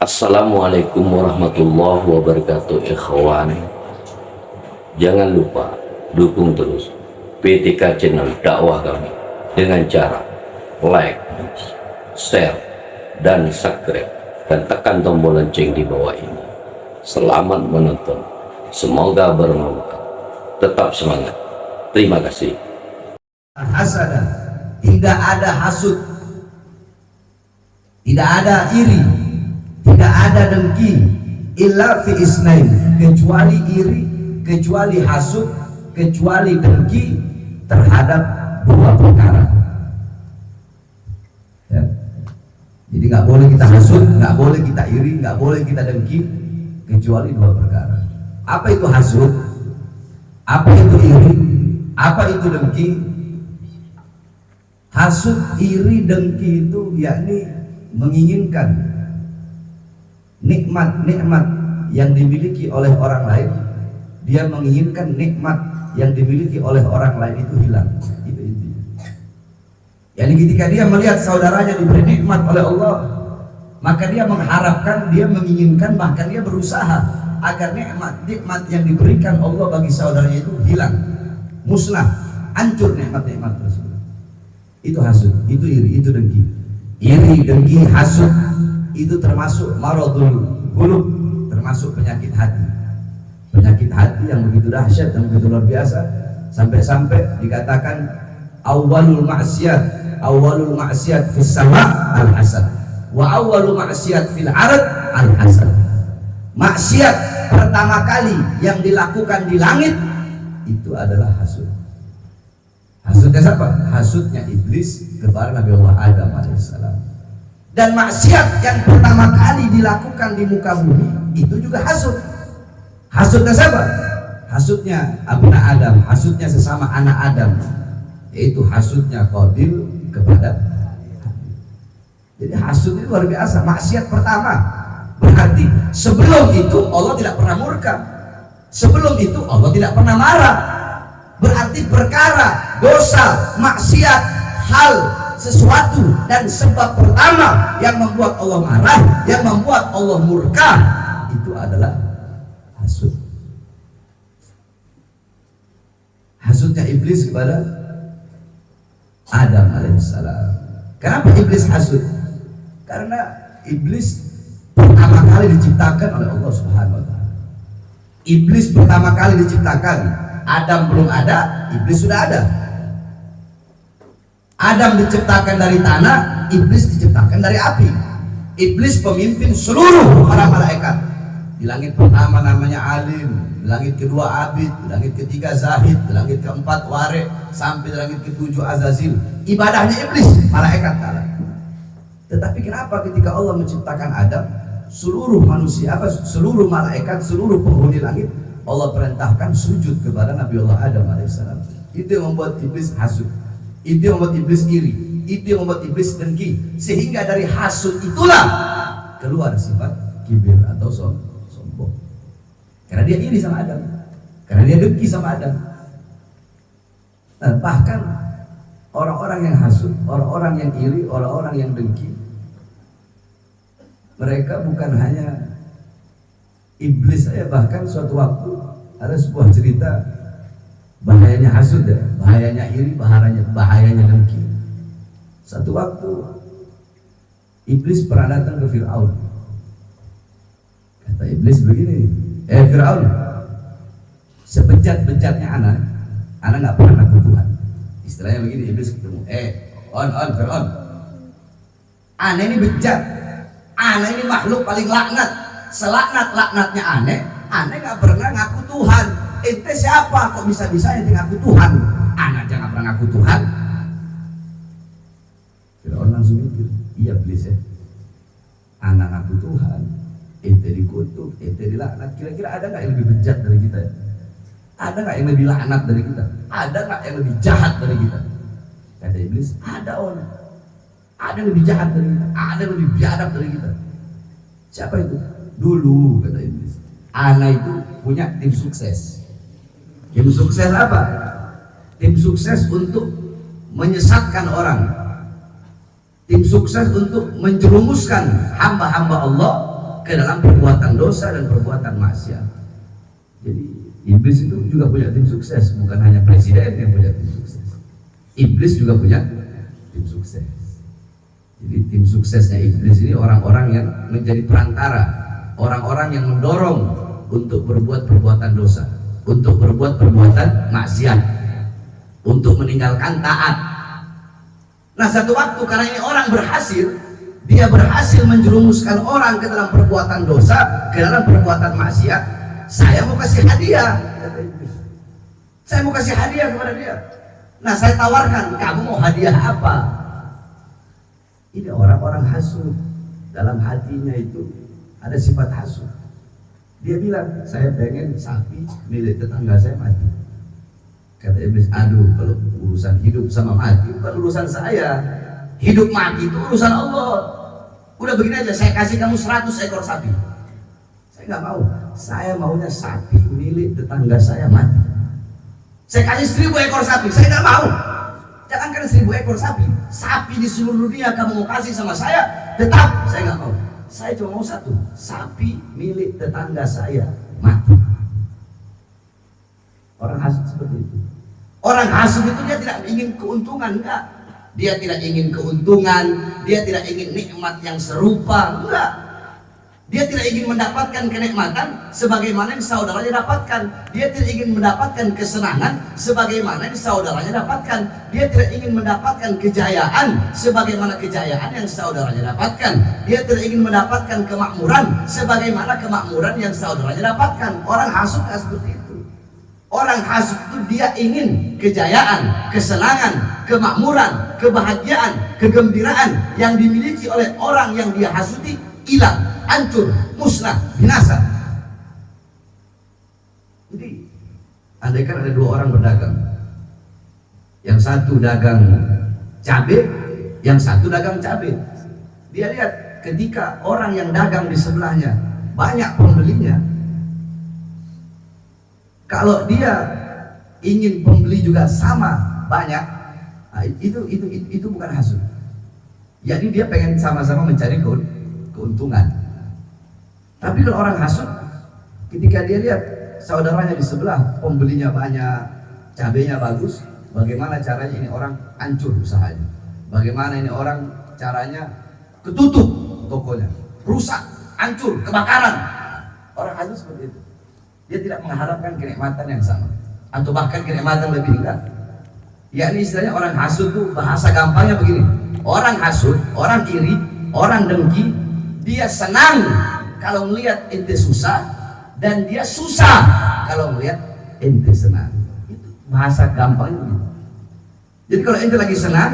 Assalamualaikum warahmatullahi wabarakatuh, ikhwan. Jangan lupa dukung terus PTK channel dakwah kami dengan cara like, share, dan subscribe, dan tekan tombol lonceng di bawah ini. Selamat menonton, semoga bermanfaat. Tetap semangat. Terima kasih. Hasadan, tidak ada hasud, tidak ada iri, tidak ada dengki, illa fi isnain, kecuali iri, kecuali hasud, kecuali dengki terhadap dua perkara. Ya. Jadi nggak boleh kita hasud, nggak boleh kita iri, nggak boleh kita dengki, kecuali dua perkara. Apa itu hasud? Apa itu iri? Apa itu dengki? Hasud, iri, dengki itu yakni menginginkan nikmat-nikmat yang dimiliki oleh orang lain. Dia menginginkan nikmat yang dimiliki oleh orang lain itu hilang. Itu intinya. Yani ketika dia melihat saudaranya diberi nikmat oleh Allah, maka dia mengharapkan, dia menginginkan, bahkan dia berusaha agar nikmat yang diberikan Allah bagi saudaranya itu hilang, musnah, hancur nikmat-nikmat tersebut. Itu hasud, itu iri, itu dengki. Iri, dengki, hasud itu termasuk maradul qulub, termasuk penyakit hati. Penyakit hati yang begitu dahsyat dan begitu luar biasa, sampai-sampai dikatakan awwalul ma'siyat fis sama' al hasad, wa awwalul ma'siyat fil ard al hasad. Maksiat pertama kali yang dilakukan di langit itu adalah hasud. Hasudnya siapa? Hasudnya iblis kepada Nabi Allah Adam alaihissalam. Dan maksiat yang pertama kali dilakukan di muka bumi itu juga hasud. Hasudnya siapa? Hasudnya abna Adam, hasudnya sesama anak Adam, yaitu hasudnya Qabil kepada Habil. Jadi hasud itu luar biasa. Maksiat pertama, berarti sebelum itu Allah tidak pernah murka, sebelum itu Allah tidak pernah marah. Berarti perkara, dosa, maksiat, hal, sesuatu dan sebab pertama yang membuat Allah marah, yang membuat Allah murka, itu adalah hasud. Hasudnya iblis kepada Adam alaihissalam. Kenapa iblis hasud? Karena iblis pertama kali diciptakan oleh Allah Subhanahu wa ta'ala. Iblis pertama kali diciptakan, Adam belum ada, iblis sudah ada. Adam diciptakan dari tanah, iblis diciptakan dari api. Iblis pemimpin seluruh para malaikat. Di langit pertama namanya Alim, di langit kedua Abid, di langit ketiga Zahid, di langit keempat Warek, sampai di langit ketujuh Azazil. Ibadahnya iblis, malaikat kalah. Tetapi kenapa ketika Allah menciptakan Adam, seluruh manusia, seluruh malaikat, seluruh penghuni langit, Allah perintahkan sujud kepada Nabi Allah Adam alaihissalam. Itu yang membuat iblis hasud, itu yang membuat iblis iri, itu yang membuat iblis dengki. Sehingga dari hasud itulah keluar sifat kibir atau sombong. Karena dia iri sama Adam, karena dia dengki sama Adam. Nah, bahkan orang-orang yang hasud, orang-orang yang iri, orang-orang yang dengki, mereka bukan hanya iblis saja. Bahkan suatu waktu ada sebuah cerita bahayanya hasud, ya, bahayanya iri, bahayanya dengki. Satu waktu iblis pernah datang ke Fir'aun. Kata iblis begini, Fir'aun, sebejat-bejatnya anak nggak pernah ngaku Tuhan. Istilahnya begini, iblis ketemu, Fir'aun, aneh ini bejat, aneh ini makhluk paling laknat, selaknat-laknatnya aneh nggak pernah ngaku Tuhan. Ente siapa kok bisa-bisa ente ngaku Tuhan? Anak aja nggak pernah ngaku Tuhan. Fir'aun langsung mikir, iya iblis ya, anak ngaku Tuhan, ente dikutuk, ente dilaknat. Kira-kira ada nggak yang lebih bejat dari kita? Ada nggak yang lebih laknat dari kita? Ada nggak yang lebih jahat dari kita? Kata iblis, ada orang. Ada yang lebih jahat dari kita, ada yang lebih biadab dari kita. Siapa itu? Dulu, kata iblis, ana itu punya tim sukses. Tim sukses apa? Tim sukses untuk menyesatkan orang, tim sukses untuk menjerumuskan hamba-hamba Allah ke dalam perbuatan dosa dan perbuatan maksiat. Jadi iblis itu juga punya tim sukses, bukan hanya presiden yang punya tim sukses. Iblis juga punya tim sukses. Jadi tim suksesnya iblis ini orang-orang yang menjadi perantara, orang-orang yang mendorong untuk berbuat perbuatan dosa, untuk berbuat perbuatan maksiat, untuk meninggalkan taat. Nah, satu waktu karena ini orang berhasil, dia berhasil menjerumuskan orang ke dalam perbuatan dosa, ke dalam perbuatan maksiat. Saya mau kasih hadiah, kata iblis. Saya mau kasih hadiah kepada dia. Nah, saya tawarkan, kamu mau hadiah apa? Ini orang-orang hasud. Dalam hatinya itu ada sifat hasud. Dia bilang, saya pengen sapi milik tetangga saya mati. Kata iblis, aduh, kalau urusan hidup sama mati bukan urusan saya. Hidup mati itu urusan Allah. Udah begini aja, saya kasih kamu 100 ekor sapi. Saya nggak mau. Saya maunya sapi milik tetangga saya mati. Saya kasih 1000 ekor sapi, saya nggak mau. Jangankan 1000 ekor sapi, sapi di seluruh dunia kamu mau kasih sama saya, tetap saya nggak mau. Saya cuma mau satu, sapi milik tetangga saya mati. Orang hasud seperti itu. Orang hasud itu dia tidak ingin keuntungan, enggak. Dia tidak ingin keuntungan, dia tidak ingin nikmat yang serupa, enggak. Dia tidak ingin mendapatkan kenikmatan sebagaimana yang saudaranya dapatkan. Dia tidak ingin mendapatkan kesenangan sebagaimana yang saudaranya dapatkan. Dia tidak ingin mendapatkan kejayaan sebagaimana kejayaan yang saudaranya dapatkan. Dia tidak ingin mendapatkan kemakmuran sebagaimana kemakmuran yang saudaranya dapatkan. Orang hasud seperti itu. Orang hasud itu dia ingin kejayaan, kesenangan, kemakmuran, kebahagiaan, kegembiraan yang dimiliki oleh orang yang dia hasuti hilang, hancur, musnah, binasa. Jadi, andaikan ada 2 orang berdagang, yang satu dagang cabai, yang satu dagang cabai. Dia lihat ketika orang yang dagang di sebelahnya banyak pembelinya, kalau dia ingin pembeli juga sama banyak, nah itu bukan hasud. Jadi dia pengen sama-sama mencari keuntungan. Tapi kalau orang hasud, ketika dia lihat saudaranya di sebelah pembelinya banyak, cabenya bagus, bagaimana caranya ini orang hancur usahanya? Bagaimana ini orang caranya ketutup tokonya, rusak, hancur, kebakaran? Orang hasud seperti itu. Dia tidak mengharapkan kenikmatan yang sama, atau bahkan kenikmatan lebih enggak. Yakni istilahnya orang hasud tuh bahasa gampangnya begini. Orang hasud, orang iri, orang dengki, dia senang kalau melihat ente susah, dan dia susah kalau melihat ente senang. Itu bahasa gampangnya begitu. Jadi kalau ente lagi senang,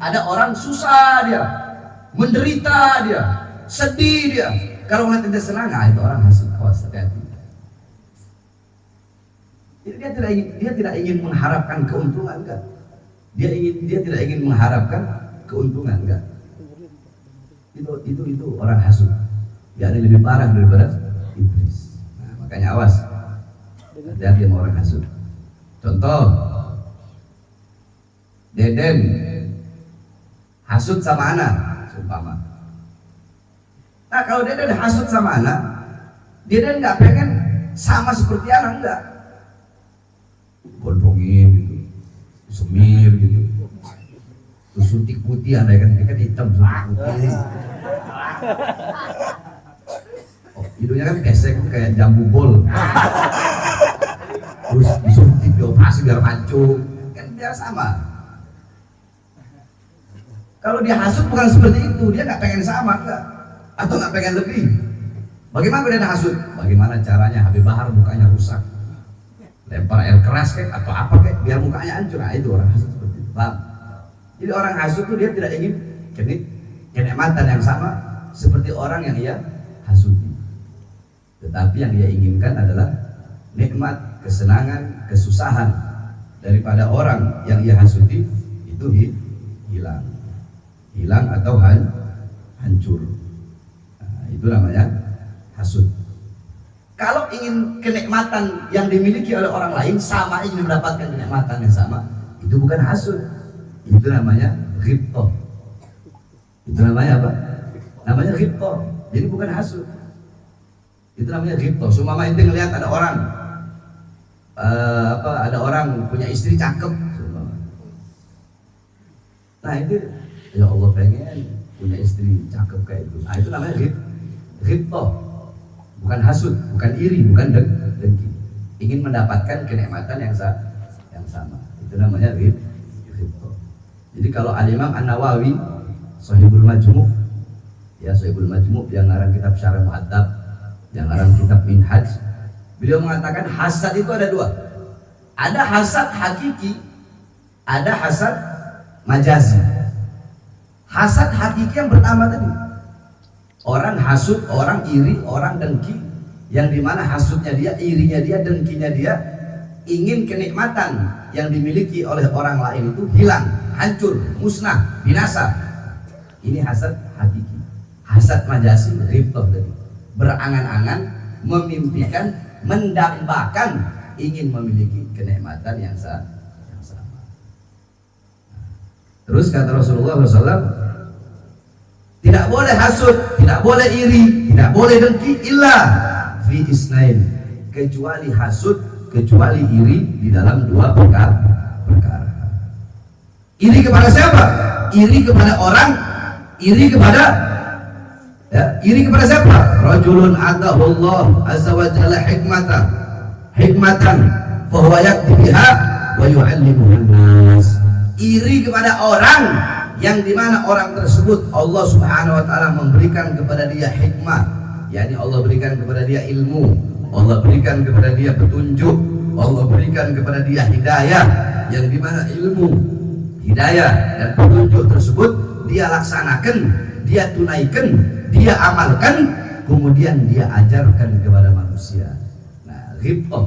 ada orang susah dia, menderita dia, sedih dia. Kalau melihat ente senang, nah itu orang hasud. Awas, hati-hati. Jadi dia tidak ingin mengharapkan keuntungan, enggak. Dia tidak ingin mengharapkan keuntungan, enggak. Itu orang hasud. Ya, ini lebih parah daripada iblis. Nah, makanya awas, hati-hati sama orang hasud. Contoh, Deden hasud sama anak, seumpama. Nah, kalau Deden hasud sama anak, Deden nggak pengen sama seperti anak, enggak. Gondrongin gitu, semir gitu, terus suntik putih, ada kan hitam suntik putih. Hidungnya kan gesek kayak jambu bol, terus disuntik, dioperasi biar mancung, kan biar sama. Kalau dia hasud bukan seperti itu, dia nggak pengen sama, enggak, atau nggak pengen lebih. Bagaimana dia hasud? Bagaimana caranya Habib Bahar mukanya rusak, lempar air keras kayak atau apa kayak biar mukanya hancur. Nah, itu orang hasud seperti itu. Paham? Jadi orang hasud itu dia tidak ingin kenikmatan yang sama seperti orang yang ia hasuti. Tetapi yang dia inginkan adalah nikmat, kesenangan, kesusahan daripada orang yang ia hasuti itu hilang atau hancur. Nah, itu namanya hasud. Kalau ingin kenikmatan yang dimiliki oleh orang lain sama, ingin mendapatkan kenikmatan yang sama, itu bukan hasud. Itu namanya ghibthah. Itu namanya apa? Namanya ghibthah. Jadi bukan hasud. Itu namanya ghibthah. Seumpama ente ngelihat ada orang ada orang punya istri cakep, nah itu ya Allah pengen punya istri cakep kayak itu. Nah itu namanya ghibthah, bukan hasud, bukan iri, bukan dengki. Ingin mendapatkan kenikmatan yang sama. Itu namanya ghibthah. Jadi kalau Al-Imam An-Nawawi Shahibul Majmu', ya Shahibul Majmu' yang ngarang kitab Syarah Mu'adzab, yang ngarang kitab Minhaj, beliau mengatakan hasad itu ada dua. Ada hasad hakiki, ada hasad majazi. Hasad hakiki yang pertama tadi, orang hasud, orang iri, orang dengki, yang dimana hasudnya dia, irinya dia, dengkinya dia, ingin kenikmatan yang dimiliki oleh orang lain itu hilang, hancur, musnah, binasa. Ini hasad hakiki. Hasad majazi, ghibthah tadi, berangan-angan, memimpikan, mendambakan ingin memiliki kenikmatan yang sama. Terus kata Rasulullah SAW, tidak boleh hasud, tidak boleh iri, tidak boleh dengki, illa fi isnain, kecuali hasud, kecuali iri di dalam dua perkara. Iri kepada siapa? Iri kepada orang, iri kepada iri kepada siapa? Rajulun atahullah azza wa jalla hikmatan fahuwa yakti biha wa yu'allimuhan nas. Iri kepada orang yang dimana orang tersebut Allah subhanahu wa ta'ala memberikan kepada dia hikmah, yakni Allah berikan kepada dia ilmu, Allah berikan kepada dia petunjuk, Allah berikan kepada dia hidayah, yang dimana ilmu, hidayah dan petunjuk tersebut dia laksanakan, dia tunaikan, dia amalkan, kemudian dia ajarkan kepada manusia. Nah, ghibthah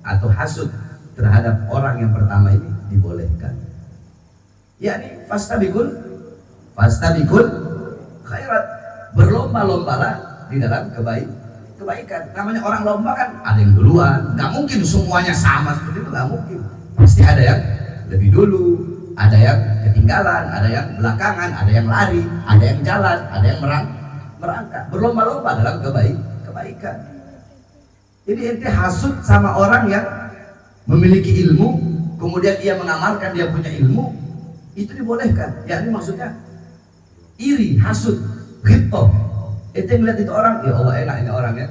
atau hasud terhadap orang yang pertama ini dibolehkan. Yakni fastabikul khairat, berlomba-lombalah di dalam kebaikan. Namanya orang lomba kan ada yang duluan, nggak mungkin semuanya sama seperti itu, nggak mungkin. Pasti ada yang lebih dulu, ada yang ketinggalan, ada yang belakangan, ada yang lari, ada yang jalan, ada yang merangkak, berlomba-lomba dalam kebaikan. Jadi ente hasud sama orang yang memiliki ilmu, kemudian ia mengamalkan, dia punya ilmu, itu dibolehkan. Ya ini maksudnya iri, hasud, ghibthah. Ente melihat itu orang, ya Allah enak ini orangnya,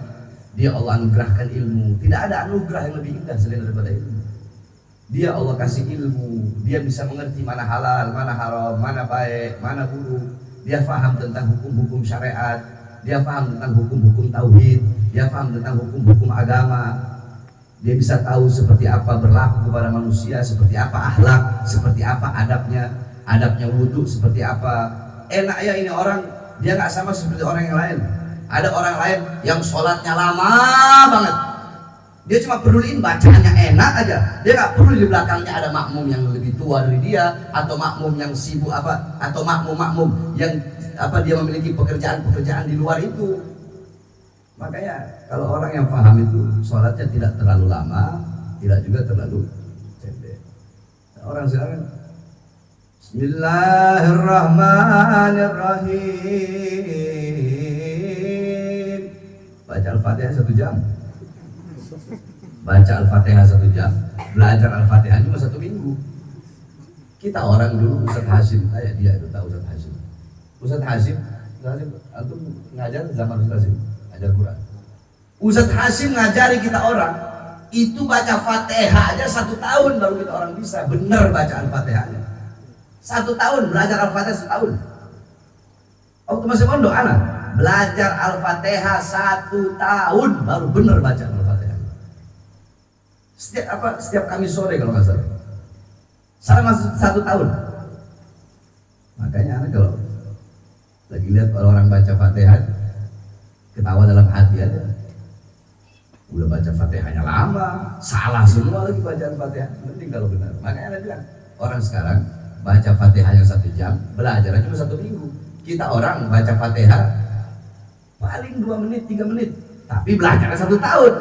dia Allah anugerahkan ilmu. Tidak ada anugerah yang lebih indah selain daripada ilmu. Dia Allah kasih ilmu, dia bisa mengerti mana halal, mana haram, mana baik, mana buruk. Dia paham tentang hukum-hukum syariat, dia paham tentang hukum-hukum tauhid, dia paham tentang hukum-hukum agama. Dia bisa tahu seperti apa berlaku kepada manusia, seperti apa akhlak, seperti apa adabnya wudhu, seperti apa. Enak ya ini orang, dia nggak sama seperti orang yang lain. Ada orang lain yang sholatnya lama banget, dia cuma peduliin bacaannya enak aja, dia nggak perlu di belakangnya ada makmum yang lebih tua dari dia, atau makmum yang sibuk atau makmum yang dia memiliki pekerjaan di luar itu. Makanya kalau orang yang paham itu sholatnya tidak terlalu lama, tidak juga terlalu pendek. Orang sekarang Bismillahirrahmanirrahim, baca Al-Fatihah 1 jam, baca Al-Fatihah 1 jam, belajar Al-Fatihah cuma 1 minggu. Kita orang dulu Ustaz Hashim, dia itu tahu Ustaz Hashim antum ngajar zaman Ustaz Hashim, ngajar Quran. Ustaz Hashim ngajari kita orang itu baca Fatihah aja 1 tahun baru kita orang bisa benar baca Al-Fatihahnya. 1 tahun belajar Al-Fatihah 1 tahun. Waktu masih pondok anak belajar Al-Fatihah 1 tahun baru benar baca Al-Fatihah. Setiap Kamis sore kalau nggak salah. Saya masuk 1 tahun. Makanya anak kalau lagi lihat orang baca Fatihah ketawa dalam hati aja. Udah baca Fatihahnya lama, salah semua lagi bacaan Fatihah. Mending kalau benar. Makanya ada bilang orang sekarang baca Fatihahnya 1 jam, belajarnya cuma 1 minggu. Kita orang baca Fatihah paling 2 menit, 3 menit, tapi belajarnya 1 tahun.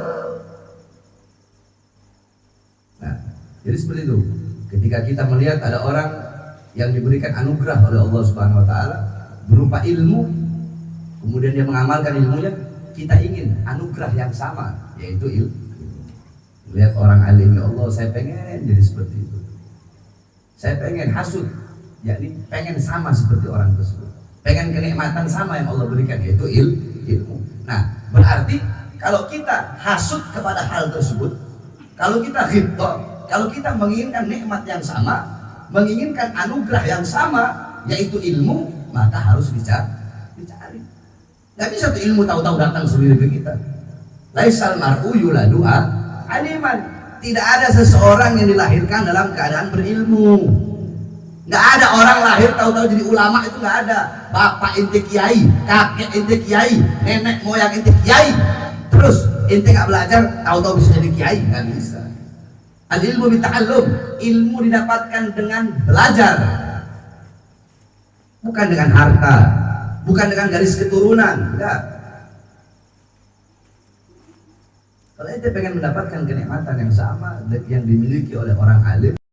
Nah, jadi seperti itu. Ketika kita melihat ada orang yang diberikan anugerah oleh Allah Subhanahu Wa Taala berupa ilmu, kemudian dia mengamalkan ilmunya, kita ingin anugerah yang sama, yaitu ilmu. Lihat orang alim, ya Allah saya pengen jadi seperti itu, saya pengen hasud, yakni pengen sama seperti orang tersebut, pengen kenikmatan sama yang Allah berikan, yaitu ilmu. Nah berarti kalau kita hasud kepada hal tersebut, kalau kita ghibthah, kalau kita menginginkan nikmat yang sama, menginginkan anugerah yang sama, yaitu ilmu, maka harus dicari. Gak bisa tuh ilmu tahu-tahu datang sendiri ke kita. Laisal mar'u yuladu aliman. Tidak ada seseorang yang dilahirkan dalam keadaan berilmu. Gak ada orang lahir tahu-tahu jadi ulama, itu gak ada. Bapak inti kiai, kakek inti kiai, nenek moyang inti kiai, terus inti gak belajar tahu-tahu bisa jadi kiai, gak bisa. Al ilmu bita'allum, ilmu didapatkan dengan belajar, bukan dengan harta, bukan dengan garis keturunan, enggak. Kalau ente pengen mendapatkan kenikmatan yang sama yang dimiliki oleh orang alim,